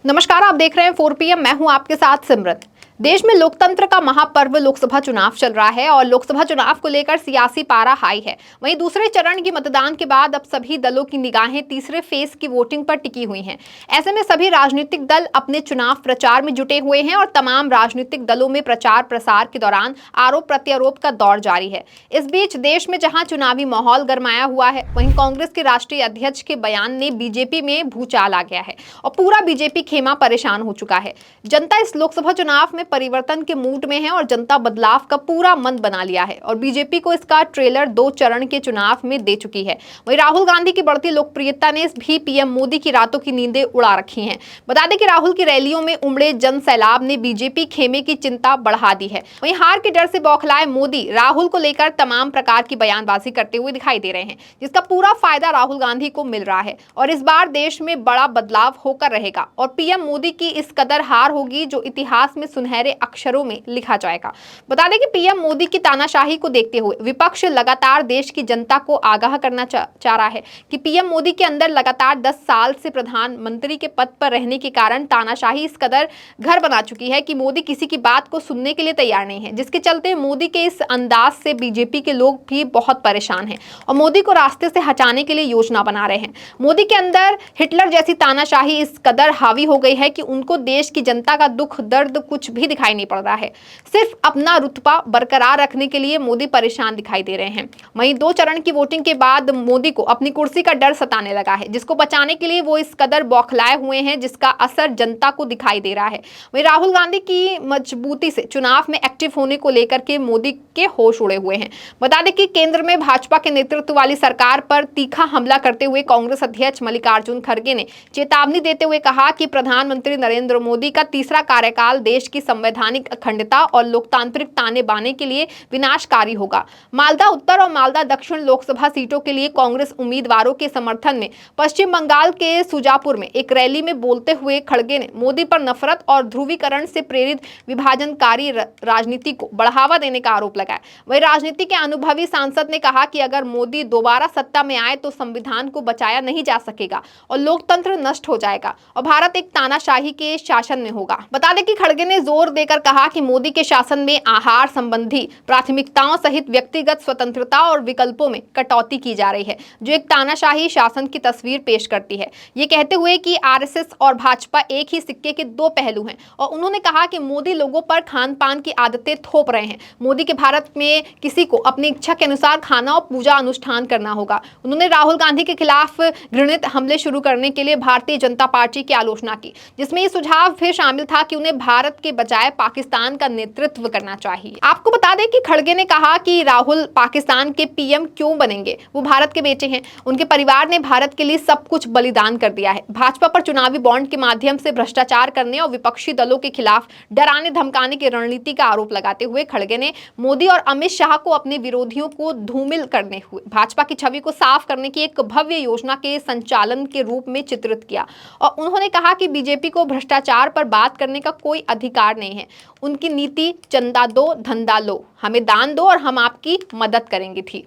नमस्कार, आप देख रहे हैं 4 PM। मैं हूं आपके साथ सिमरत। देश में लोकतंत्र का महापर्व लोकसभा चुनाव चल रहा है और लोकसभा चुनाव को लेकर सियासी पारा हाई है। वहीं दूसरे चरण की मतदान के बाद अब सभी दलों की निगाहें तीसरे फेज की वोटिंग पर टिकी हुई हैं। ऐसे में सभी राजनीतिक दल अपने चुनाव प्रचार में जुटे हुए हैं और तमाम राजनीतिक दलों में प्रचार प्रसार के दौरान आरोप प्रत्यारोप का दौर जारी है। इस बीच देश में जहां चुनावी माहौल गरमाया हुआ है, वहीं कांग्रेस के राष्ट्रीय अध्यक्ष के बयान ने बीजेपी में भूचाल आ गया है और पूरा बीजेपी खेमा परेशान हो चुका है। जनता इस लोकसभा चुनाव में परिवर्तन के मूड में है और जनता बदलाव का पूरा मन बना लिया है और बीजेपी को इसका ट्रेलर 2 चरण के चुनाव में दे चुकी है। वहीं राहुल गांधी की बढ़ती लोकप्रियता ने भी पीएम मोदी की रातों की नींदें उड़ा रखी हैं। बता दें कि राहुल की रैलियों में उमड़े जन सैलाब ने बीजेपी खेमे की चिंता बढ़ा दी है। वहीं हार के डर से बौखलाए मोदी राहुल को लेकर तमाम प्रकार की बयानबाजी करते हुए दिखाई दे रहे हैं, जिसका पूरा फायदा राहुल गांधी को मिल रहा है और इस बार देश में बड़ा बदलाव होकर रहेगा और पीएम मोदी की इस कदर हार होगी जो इतिहास में सुनहरे अक्षरों में लिखा जाएगा। बता दें कि पीएम मोदी की तानाशाही को देखते हुए विपक्ष लगातार देश की जनता को आगाह करना चाह रहा है कि पीएम मोदी के अंदर लगातार 10 साल से प्रधानमंत्री के पद पर रहने के कारण तानाशाही इस कदर घर बना चुकी है कि मोदी किसी की बात को सुनने के लिए तैयार नहीं है, जिसके चलते मोदी के इस अंदाज से बीजेपी के लोग भी बहुत परेशान हैं और मोदी को रास्ते से हटाने के लिए योजना बना रहे हैं। मोदी के अंदर हिटलर जैसी तानाशाही इस कदर हावी हो गई है कि उनको देश की जनता का दुख दर्द कुछ भी दिखाई नहीं पड़ रहा है। सिर्फ अपना रुतबा बरकरार रखने के लिए मोदी परेशान दिखाई दे रहे हैं। वहीं 2 चरण की वोटिंग के बाद मोदी को अपनी कुर्सी का डर सताने लगा है, जिसको बचाने के लिए वो इस कदर बौखलाए हुए हैं, जिसका असर जनता को दिखाई दे रहा है। वहीं राहुल गांधी की मजबूती से चुनाव में एक्टिव होने को लेकर के मोदी के होश उड़े हुए हैं। बता दें कि केंद्र में भाजपा के नेतृत्व वाली सरकार पर तीखा हमला करते हुए कांग्रेस अध्यक्ष मल्लिकार्जुन खड़गे ने चेतावनी देते हुए कहा कि प्रधानमंत्री नरेंद्र मोदी का तीसरा कार्यकाल देश की संवैधानिक अखंडता और लोकतांत्रिक ताने बाने के लिए विनाशकारी होगा। मालदा उत्तर और मालदा दक्षिण लोकसभा सीटों के लिए कांग्रेस उम्मीदवारों के समर्थन में पश्चिम बंगाल के सुजापुर में एक रैली में बोलते हुए खड़गे ने मोदी पर नफरत और ध्रुवीकरण से प्रेरित विभाजनकारी राजनीति को बढ़ावा देने का आरोप लगाया। वही राजनीति के अनुभवी सांसद ने कहा कि अगर मोदी दोबारा सत्ता में आए तो संविधान को बचाया नहीं जा सकेगा और लोकतंत्र नष्ट हो जाएगा और भारत एक तानाशाही के शासन में होगा। बता दें कि खड़गे ने जोर देकर कहा कि मोदी के शासन में आहार संबंधी प्राथमिकताओं सहित व्यक्तिगत स्वतंत्रता और विकल्पों में कटौती की जा रही है, जो एक तानाशाही शासन की तस्वीर पेश करती है। ये कहते हुए कि आरएसएस और भाजपा एक ही सिक्के के 2 पहलू हैं और उन्होंने कहा कि मोदी लोगों पर खान पान की आदतें थोप रहे हैं। मोदी के भारत में किसी को अपनी इच्छा के अनुसार खाना और पूजा अनुष्ठान करना होगा। उन्होंने राहुल गांधी के खिलाफ घृणित हमले शुरू करने के लिए भारतीय जनता पार्टी की आलोचना की, जिसमें ये सुझाव भी शामिल था कि उन्हें भारत के बजाय पाकिस्तान का नेतृत्व करना चाहिए। आपको बता दें कि खड़गे ने कहा कि राहुल पाकिस्तान के पीएम क्यों बनेंगे, वो भारत के बेटे हैं। उनके परिवार ने भारत के लिए सब कुछ बलिदान कर दिया है। भाजपा पर चुनावी बॉन्ड के माध्यम से भ्रष्टाचार करने और विपक्षी दलों के खिलाफ डराने धमकाने की रणनीति का आरोप लगाते हुए खड़गे ने मोदी और अमित शाह को अपने विरोधियों को धूमिल करने हुए भाजपा की छवि को साफ करने की एक भव्य योजना के संचालन के रूप में चित्रित किया और उन्होंने कहा कि बीजेपी को भ्रष्टाचार पर बात करने का कोई अधिकार नहीं है। उनकी नीति चंदा दो धंधा लो, हमें दान दो और हम आपकी मदद करेंगे थी।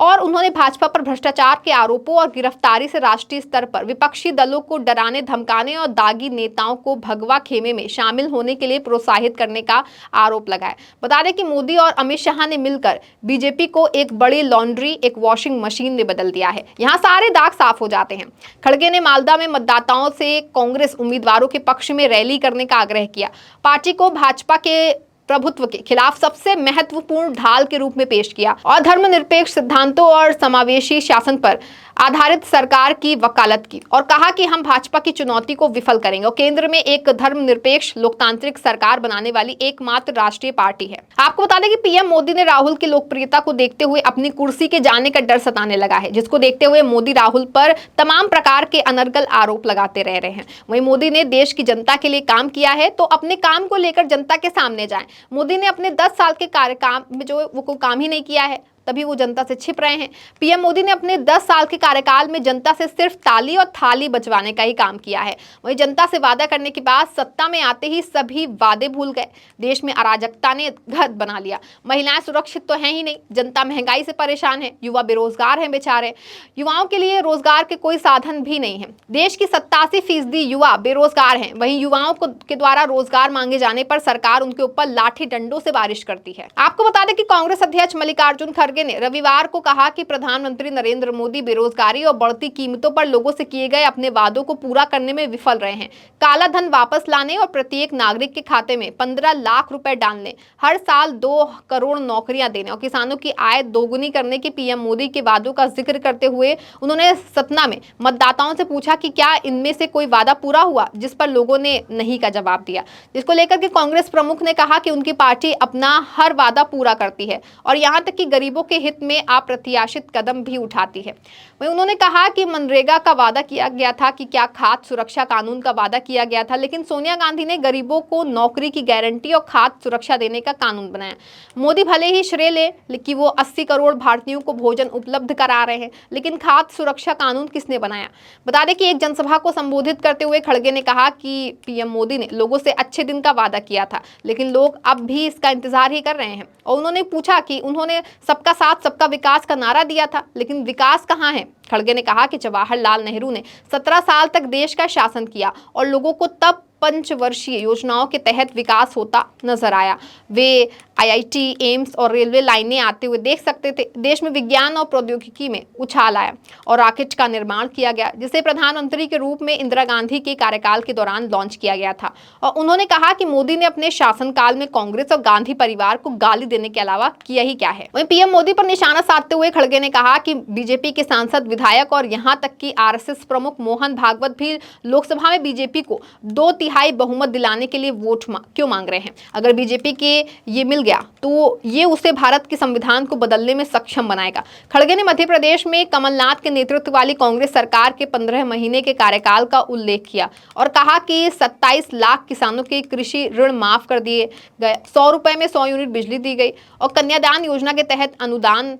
और उन्होंने भाजपा पर भ्रष्टाचार के आरोपों और गिरफ्तारी से राष्ट्रीय स्तर पर विपक्षी दलों को डराने धमकाने और दागी नेताओं को भगवा खेमे में शामिल होने के लिए प्रोत्साहित करने का आरोप लगाया। बता दें कि मोदी और अमित शाह ने मिलकर बीजेपी को एक बड़ी लॉन्ड्री, एक वॉशिंग मशीन में बदल दिया है। यहाँ सारे दाग साफ हो जाते हैं। खड़गे ने मालदा में मतदाताओं से कांग्रेस उम्मीदवारों के पक्ष में रैली करने का आग्रह किया। पार्टी को भाजपा के प्रभुत्व के खिलाफ सबसे महत्वपूर्ण ढाल के रूप में पेश किया और धर्मनिरपेक्ष सिद्धांतों और समावेशी शासन पर आधारित सरकार की वकालत की और कहा कि हम भाजपा की चुनौती को विफल करेंगे और केंद्र में एक धर्मनिरपेक्ष लोकतांत्रिक सरकार बनाने वाली एकमात्र राष्ट्रीय पार्टी है। आपको बता दें कि पीएम मोदी ने राहुल की लोकप्रियता को देखते हुए अपनी कुर्सी के जाने का डर सताने लगा है, जिसको देखते हुए मोदी राहुल पर तमाम प्रकार के अनर्गल आरोप लगाते रह रहे हैं। वहीं मोदी ने देश की जनता के लिए काम किया है तो अपने काम को लेकर जनता के सामने जाएं। मोदी ने अपने 10 साल के कार्यकाल में जो वो कोई काम ही नहीं किया है, तभी वो जनता से छिप रहे हैं। पीएम मोदी ने अपने 10 साल के कार्यकाल में जनता से सिर्फ ताली और थाली बचवाने का ही काम किया है। वहीं जनता से वादा करने के बाद सत्ता में आते ही सभी वादे भूल गए। देश में अराजकता ने घर बना लिया। महिलाएं सुरक्षित तो हैं ही नहीं, जनता महंगाई से परेशान है, युवा बेरोजगार हैं बेचारे, युवाओं के लिए रोजगार के कोई साधन भी नहीं है। देश की 87% युवा बेरोजगार हैं। वहीं युवाओं के द्वारा रोजगार मांगे जाने पर सरकार उनके ऊपर लाठी डंडों से बारिश करती है। आपको बता दें कि कांग्रेस अध्यक्ष मल्लिकार्जुन खड़गे ने रविवार को कहा कि प्रधानमंत्री नरेंद्र मोदी बेरोजगारी और बढ़ती कीमतों पर लोगों से किए गए अपने वादों को पूरा करने में विफल रहे हैं। काला धन वापस लाने और प्रत्येक नागरिक के खाते में 15 लाख रुपए डालने, हर साल 2 करोड़ नौकरियां देने और किसानों की आय दोगुनी करने के पीएम मोदी के वादों का जिक्र करते हुए उन्होंने सतना में मतदाताओं से पूछा कि क्या इनमें से कोई वादा पूरा हुआ, जिस पर लोगों ने नहीं का जवाब दिया। जिसको लेकर के कांग्रेस प्रमुख ने कहा कि उनकी पार्टी अपना हर वादा पूरा करती है और यहां तक कि गरीबों के हित में अप्रत्याशित कदम भी उठाती है। वहीं उन्होंने कहा कि मनरेगा का वादा किया गया था, कि क्या खाद्य सुरक्षा कानून का वादा किया गया था, लेकिन सोनिया गांधी ने गरीबों को नौकरी की गारंटी और खाद्य सुरक्षा देने का कानून बनाया। मोदी भले ही श्रेय ले कि वो 80 करोड़ भारतीयों को भोजन उपलब्ध करा रहे हैं, लेकिन खाद्य सुरक्षा कानून किसने बनाया? बता दें कि एक जनसभा को संबोधित करते हुए खड़गे ने कहा कि पीएम मोदी ने लोगों से अच्छे दिन का वादा किया था, लेकिन लोग अब भी इसका इंतजार ही कर रहे हैं। और उन्होंने पूछा कि उन्होंने सबका साथ सबका विकास का नारा दिया था, लेकिन विकास कहाँ है? खड़गे ने कहा कि जवाहरलाल नेहरू ने 17 साल तक देश का शासन किया और लोगों को तब पंचवर्षीय योजनाओं के तहत विकास होता नजर आया। वे आईआईटी, एम्स और रेलवे लाइनें आते हुए देख सकते थे। देश में विज्ञान और प्रौद्योगिकी में उछाल आया और रॉकेट का निर्माण किया गया, जिसे प्रधानमंत्री के रूप में इंदिरा गांधी के कार्यकाल के दौरान लॉन्च किया गया था। और उन्होंने कहा कि मोदी ने अपने शासनकाल में कांग्रेस और गांधी परिवार को गाली देने के अलावा किया ही क्या है। वहीं पीएम मोदी पर निशाना साधते हुए खड़गे ने कहा कि बीजेपी के सांसद, विधायक और यहाँ तक कि आरएसएस प्रमुख मोहन भागवत भी लोकसभा में बीजेपी को 2/3 बहुमत दिलाने के लिए वोट क्यों मांग रहे हैं? अगर बीजेपी के ये मिल गया तो ये उसे भारत के संविधान को बदलने में सक्षम बनाएगा। खड़गे ने मध्य प्रदेश में कमलनाथ के नेतृत्व वाली कांग्रेस सरकार के 15 महीने के कार्यकाल का उल्लेख किया और कहा कि 27 लाख किसानों के कृषि ऋण माफ कर दिए गए, 100 रुपए में 100 यूनिट बिजली दी गई और कन्यादान योजना के तहत अनुदान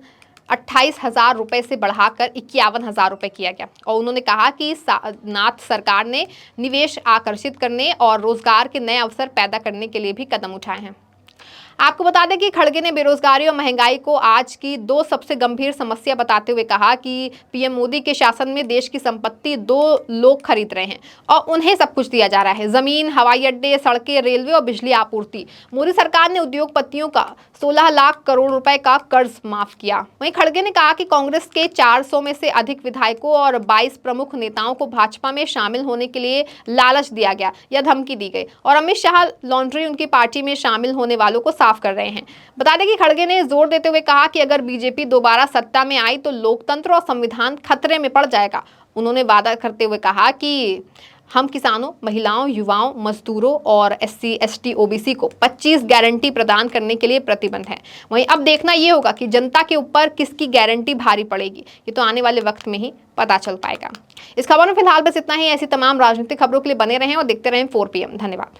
28,000 रुपए से बढ़ाकर 51,000 रुपए किया गया। और उन्होंने कहा कि नाथ सरकार ने निवेश आकर्षित करने और रोजगार के नए अवसर पैदा करने के लिए भी कदम उठाए हैं। आपको बता दें कि खड़गे ने बेरोजगारी और महंगाई को आज की 2 सबसे गंभीर समस्या बताते हुए कहा कि पीएम मोदी के शासन में देश की संपत्ति 2 लोग खरीद रहे हैं और उन्हें सब कुछ दिया जा रहा है, जमीन, हवाई अड्डे, सड़कें, रेलवे और बिजली आपूर्ति। मोदी सरकार ने उद्योगपतियों का 16 लाख करोड़ रुपए का कर्ज माफ किया। वहीं खड़गे ने कहा कि कांग्रेस के 400 में से अधिक विधायकों और 22 प्रमुख नेताओं को भाजपा में शामिल होने के लिए लालच दिया गया या धमकी दी गई और अमित शाह लॉन्ड्री उनकी पार्टी में शामिल होने वालों को साफ कर रहे हैं। बता दें कि खड़गे ने जोर देते हुए कहा कि अगर बीजेपी दोबारा सत्ता में आई तो लोकतंत्र और संविधान खतरे में पड़ जाएगा। उन्होंने वादा करते हुए कहा कि हम किसानों, महिलाओं, युवाओं, मजदूरों और SC, ST, OBC को 25 गारंटी प्रदान करने के लिए प्रतिबद्ध है। वहीं अब देखना ये होगा कि जनता के ऊपर किसकी गारंटी भारी पड़ेगी, ये तो आने वाले वक्त में ही पता चल पाएगा। इस खबर में फिलहाल बस इतना ही। ऐसी तमाम राजनीतिक खबरों के लिए बने रहें और देखते रहें 4PM। धन्यवाद।